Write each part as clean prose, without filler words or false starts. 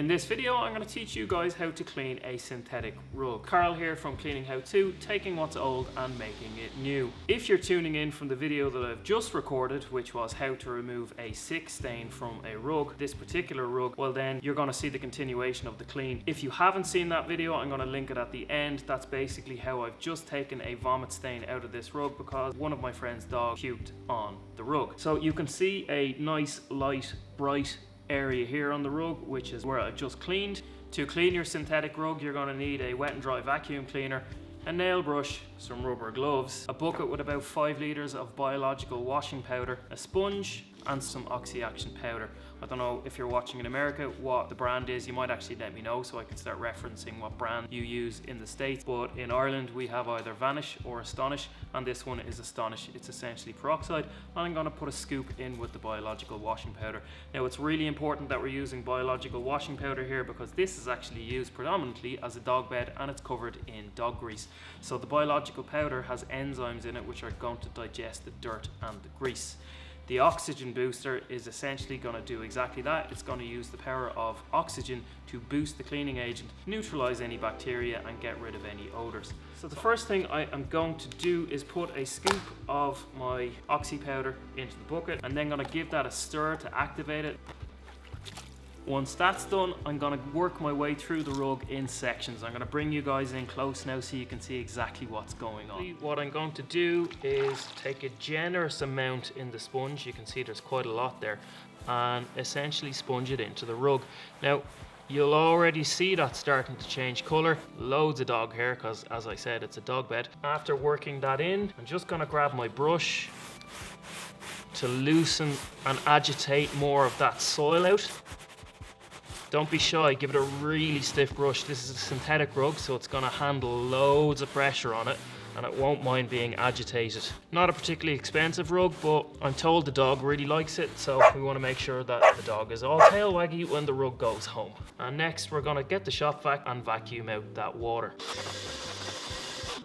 In this video, I'm going to teach you guys how to clean a synthetic rug. Carl here from Cleaning How To, taking what's old and making it new. If you're tuning in from the video that I've just recorded, which was how to remove a sick stain from a rug, this particular rug, well then you're going to see the continuation of the clean. If you haven't seen that video, I'm going to link it at the end. That's basically how I've just taken a vomit stain out of this rug because one of my friend's dogs puked on the rug. So you can see a nice, light, bright area here on the rug, which is where I've just cleaned. To clean your synthetic rug, you're going to need a wet and dry vacuum cleaner, a nail brush, some rubber gloves, a bucket with about 5 litres of biological washing powder, a sponge, and some oxy-action powder. I don't know if you're watching in America what the brand is. You might actually let me know so I can start referencing what brand you use in the States. But in Ireland we have either Vanish or Astonish, and this one is Astonish. It's essentially peroxide, and I'm going to put a scoop in with the biological washing powder. Now it's really important that we're using biological washing powder here because this is actually used predominantly as a dog bed and it's covered in dog grease. So the biological powder has enzymes in it which are going to digest the dirt and the grease. The oxygen booster is essentially going to do exactly that. It's going to use the power of oxygen to boost the cleaning agent, neutralize any bacteria and get rid of any odors. So the first thing I am going to do is put a scoop of my oxy powder into the bucket and then going to give that a stir to activate it. Once that's done, I'm going to work my way through the rug in sections. I'm going to bring you guys in close now so you can see exactly what's going on. What I'm going to do is take a generous amount in the sponge. You can see there's quite a lot there, and essentially sponge it into the rug. Now, you'll already see that starting to change colour. Loads of dog hair because, as I said, it's a dog bed. After working that in, I'm just going to grab my brush to loosen and agitate more of that soil out. Don't be shy, give it a really stiff brush. This is a synthetic rug, so it's going to handle loads of pressure on it and it won't mind being agitated. Not a particularly expensive rug, but I'm told the dog really likes it, so we want to make sure that the dog is all tail waggy when the rug goes home. And next we're going to get the shop vac and vacuum out that water.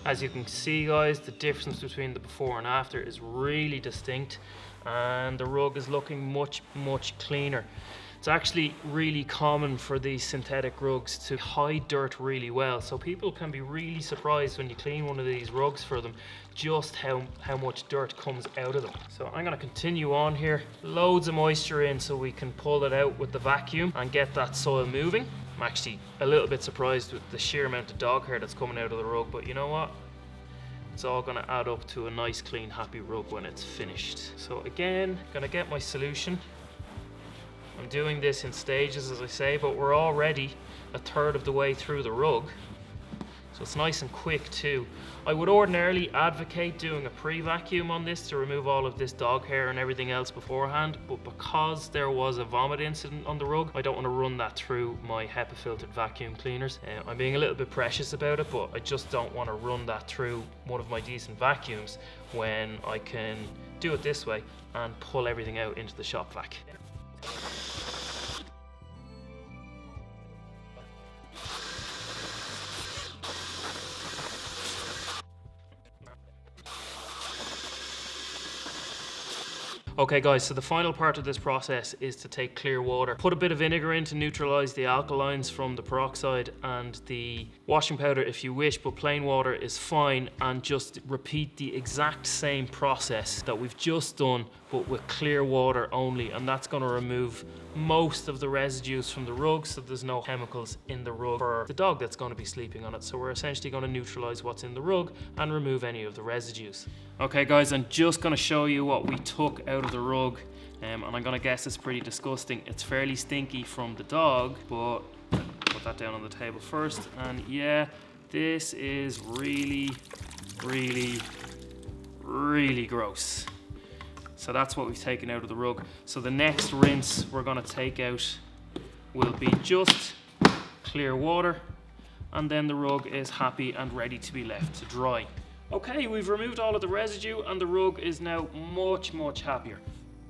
As you can see guys, the difference between the before and after is really distinct and the rug is looking much cleaner. It's actually really common for these synthetic rugs to hide dirt really well, so people can be really surprised when you clean one of these rugs for them just how much dirt comes out of them. So I'm going to continue on here, loads of moisture in so we can pull it out with the vacuum and get that soil moving. I'm actually a little bit surprised with the sheer amount of dog hair that's coming out of the rug, but you know what? It's all going to add up to a nice clean happy rug when it's finished. So again, going to get my solution. I'm doing this in stages as I say, but we're already a third of the way through the rug. So it's nice and quick too. I would ordinarily advocate doing a pre-vacuum on this to remove all of this dog hair and everything else beforehand, but because there was a vomit incident on the rug, I don't want to run that through my HEPA filtered vacuum cleaners. I'm being a little bit precious about it, but I just don't want to run that through one of my decent vacuums when I can do it this way and pull everything out into the shop vac. Okay guys, so the final part of this process is to take clear water. Put a bit of vinegar in to neutralize the alkalines from the peroxide and the washing powder if you wish, but plain water is fine, and just repeat the exact same process that we've just done but with clear water only, and that's going to remove most of the residues from the rug so there's no chemicals in the rug for the dog that's going to be sleeping on it. So we're essentially going to neutralize what's in the rug and remove any of the residues. Okay guys, I'm just going to show you what we took out of the rug, and I'm going to guess it's pretty disgusting. It's fairly stinky from the dog, but put that down on the table first, and yeah, this is really gross. So that's what we've taken out of the rug. So the next rinse we're going to take out will be just clear water, and then the rug is happy and ready to be left to dry. Okay, we've removed all of the residue and the rug is now much happier.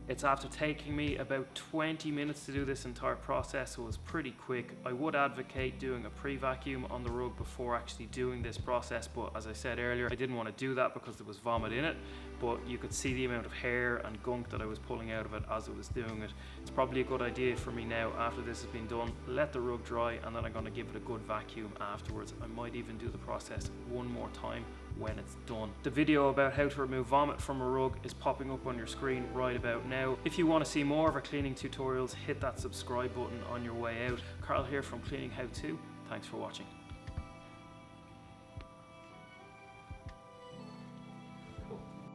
It's after taking me about 20 minutes to do this entire process, so it was pretty quick. I would advocate doing a pre-vacuum on the rug before actually doing this process, but as I said earlier, I didn't want to do that because there was vomit in it, but you could see the amount of hair and gunk that I was pulling out of it as I was doing it. It's probably a good idea for me now, after this has been done, let the rug dry, and then I'm going to give it a good vacuum afterwards. I might even do the process one more time when it's done. The video about how to remove vomit from a rug is popping up on your screen right about now. If you want to see more of our cleaning tutorials, hit that subscribe button on your way out. Carl here from Cleaning How To. Thanks for watching.